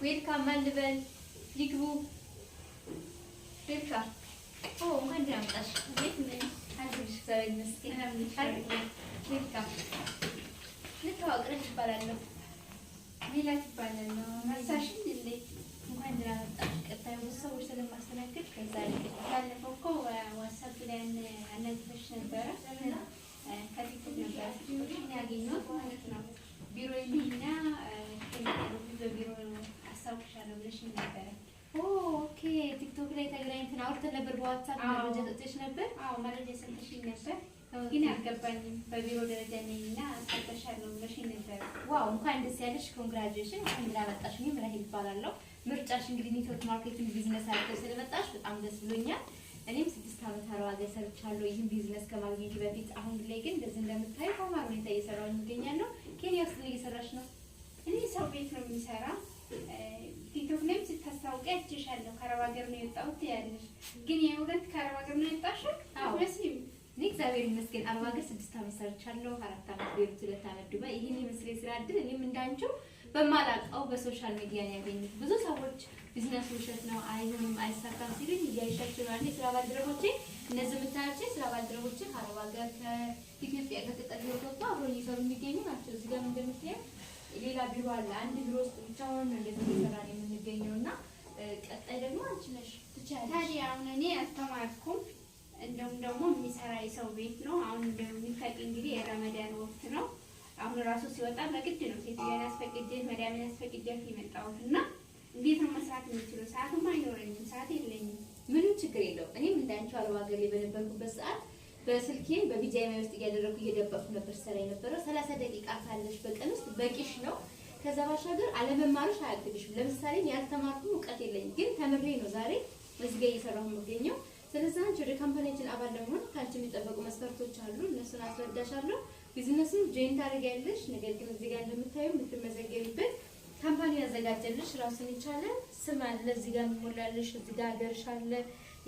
ዌልካም አንበል ይግቡ ዌልካም እንኳን ደህና መጣሽ እንዴት ነሽ አልኩሽ እግዚአብሔር ይመስገን ዌልካም ልተዋወቅሽ እባላለሁ ሜላት እባላለሁ መርሳሽኝ እንዴ እንኳን ደህና መጣሽ ቀጣይ ብዙ ሰዎች ስለማስተናገድ ከዛ ባለፈው እኮ ዋትስአፕ ላይ አናግረሽ ነበረ ከቲክቶክ ነበር ያገኘሁት ማለት ነው ቢሮ የሚና በቢሮ አሳውቅሻለሁ ብለሽኝ ነበረ ኦኬ ቲክቶክ ላይ ተገናኝተን አውርተን ነበር በዋትስአፕ መረጃ ሰጥተሽ ነበር አዎ መረጃ ሰጥተሽኝ ነበር ግን አልገባኝም በቢሮ ደረጃ ነኝና አሳውቅሻለሁ ብለሽኝ ነበር ዋው እንኳን ደስ ያለሽ ኮንግራጁሌሽን እንኳን ደህና መጣሽ እኔ ራሂል እባላለሁ ምርጫሽ እንግዲህ ኔትወርክ ማርኬቲንግ ቢዝነስ አድርገሽ ስለመጣሽ በጣም ደስ ብሎኛል እኔም 6 አመት አረብ ሀገር ሰርቻለሁ ይሄን ቢዝነስ ከማግኘት በፊት አሁን ላይ ግን እንደዚህ እንደምታዩ በማር ሁኔታ እየሰራሁ እገኛለሁ ኬንያ ውስጥ እየሰራሽ ነው እኔ ሰው ቤት ነው የሚሰራ ቲክቶክ ላይ ስታስታውቂ አይቼሻለሁ ከአረብ ሀገር ነው የወጣሁት ያለሽ ግን የእውነት ከአረብ ሀገር ነው የወጣሽው አይመስልም እኔ እግዚአብሔር ይመስገን አረብ ሀገር 6 አመት ሰርቻለሁ 4 አመት ቤሩት 2 አመት ዱባይ ይሄን ይመስል የስራ እድል እኔም እንዳንቺው በማላውቀው በሶሻል ሚዲያ ነው ያገኘሁት ብዙ ሰዎች ቢዝነስ ውሸት ነው አይሆንም አይሳካም ሲሉኝ እያይሻቸው ያለ ስራ ባልደረቦቼ እነዚህ የምታያቸው ስራ ባልደረቦቼ ከአረብ ሀገር ከኢትዮጵያ ከተጠሩ ወጥቶ አብረው እየሰሩ የሚገኙ ናቸው እዚህ ጋር እንደምታየው ሌላ ቢሮ አለ አንድ ቢሮ ውስጥ ብቻውን እንደዚህ እየሰራን የምንገኘውና ቀጣይ ደግሞ አንቺ ነሽ ትቻለሽ ታዲያ አሁን እኔ አስተማርኩም እንደውም ደግሞ የሚሰራ የሰው ቤት ነው አሁን እንደሚፈቅ እንግዲህ የረመዳን ወቅት ነው አሁን ራሱ ሲወጣ በግድ ነው ሴትዮዋን አስፈቅጄ መዳምን አስፈቅጄ ይመጣውና እንዴት ነው መስራት የምችለው ሰዓትም አይኖረኝም ሰዓት የለኝም ምንም ችግር የለውም እኔም እንዳንቺው አረብ ሀገር ላይ በነበርኩበት ሰዓት በስልኬ በቢጃማ ውስጥ እያደረኩ እየደበቅኩ ነበር ሰራ የነበረው 30 ደቂቃ ካለሽ በቀን ውስጥ በቂሽ ነው ከዛ ባሻገር አለመማርሽ አያግድሽም ለምሳሌ ያልተማርኩ ዕውቀት የለኝም ግን ተምሬ ነው ዛሬ እዚህ ጋር እየሰራሁ የምገኘው ስለዚህ አንቺ ወደ ካምፓኒያችን አባል ለመሆን ካንቺ የሚጠበቁ መስፈርቶች አሉ እነሱን አስረዳሻለሁ ቢዝነስን ጆይን ታደርጊያለሽ ነገር ግን እዚህ ጋር እንደምታዩ የምትመዘገቢበት ካምፓኒ ያዘጋጀልሽ ራስን ይቻለ ስም አለ እዚህ ጋር የሚሞላልሽ እዚህ ጋር ሀገርሽ አለ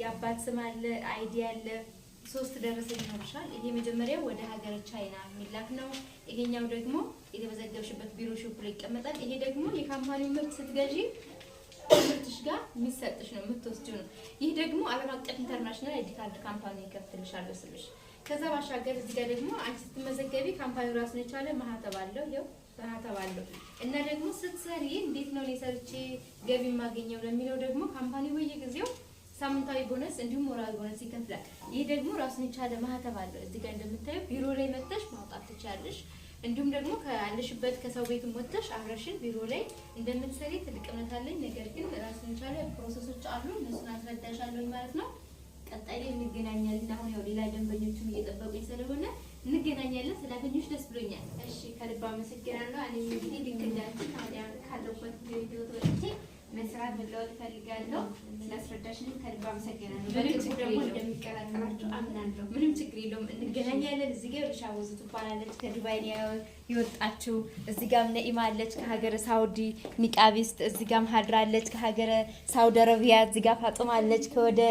የአባት ስም አለ አይዲ አለ 3 ደረሰኝ ይኖርሻል ይሄ መጀመሪያው ወደ ሀገር ቻይና የሚላክ ነው ይሄኛው ደግሞ የተመዘገብሽበት ቢሮ ሾፕ ላይ ይቀመጣል ይሄ ደግሞ የካምፓኒው ምርት ስትገዢ ምርትሽ ጋር የሚሰጥሽ ነው የምትወስጂው ነው ይሄ ደግሞ ዓለም አቀፍ ኢንተርናሽናል አይዲ ካርድ ካምፓኒ ይከፍትልሻል በስምሽ ከዛ ባሻገር እዚህ ጋር ደግሞ አንቺ ስትመዘገቢ ካምፓኒው ራስን የቻለ ማህተብ አለው ይኸው ማህተብ አለው እና ደግሞ ስትሰሪ እንዴት ነው ለሰርቼ ገቢ ማገኘው ለሚለው ደግሞ ካምፓኒው በየጊዜው ሳምንታዊ ቦነስ እንዲሁም ወራዊ ቦነስ ይከፍላል ይሄ ደግሞ ራስን የቻለ ማህተብ አለው እዚህ ጋር እንደምታዩ ቢሮ ላይ መጥተሽ ማውጣት ትችያለሽ እንዲሁም ደግሞ ካለሽበት ከሰው ቤትም ወጥተሽ አብረሽን ቢሮ ላይ እንደምትሰሪ ትልቅ እምነት አለኝ ነገር ግን ራስን የቻለ ፕሮሰሶች አሉ እነሱን አስረዳሻለሁ ማለት ነው ቀጣይ ላይ እንገናኛለን አሁን ያው ሌላ ደንበኞችም እየጠበቁኝ ስለሆነ እንገናኛለን ስላገኘሽ ደስ ብሎኛል እሺ ከልብ አመሰግናለሁ እኔም እንግዲህ ልክ እንዳንቺ ታዲያ ካለበት ቪዲዮ ወጥቼ መስራት መለወጥ ፈልጋለሁ ስላስረዳሽኝ ከልብ አመሰግናለሁ በልኩ ደግሞ እንደሚቀላቀላችሁ አምናለሁ ምንም ችግር የለውም እንገናኛለን እዚህ ጋር ሻውዝ ትባላለች ከዱባይ የወጣችው እዚህ ጋር ነኢማ አለች ከሀገረ ሳውዲ ኒቃቢስት እዚህ ጋር ሀድራ አለች ከሀገረ ሳውዲ አረቢያ እዚህ ጋር ፋጡማ አለች ከወደ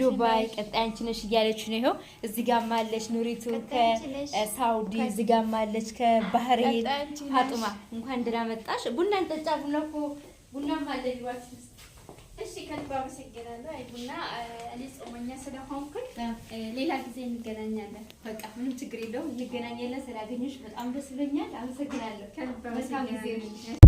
ዱባይ ቀጣይ አንቺ ነሽ እያለች ነው ይሄው እዚህ ጋር ማለች ኑሪቱ ከሳውዲ እዚህ ጋር ማለች ከባህሬን ፋጡማ እንኳን ደህና መጣሽ ቡና እንጠጣ ቡና ማለት ይዋችስ እሺ ከልብ አመሰግናለሁ አይ ቡና እኔ ጾመኛ ስለሆንኩኝ ሌላ ጊዜ እንገናኛለን በቃ ምንም ችግር የለውም እንገናኛለን ስላገኘሽ በጣም ደስ ብሎኛል አመሰግናለሁ ከልብ አመሰግናለሁ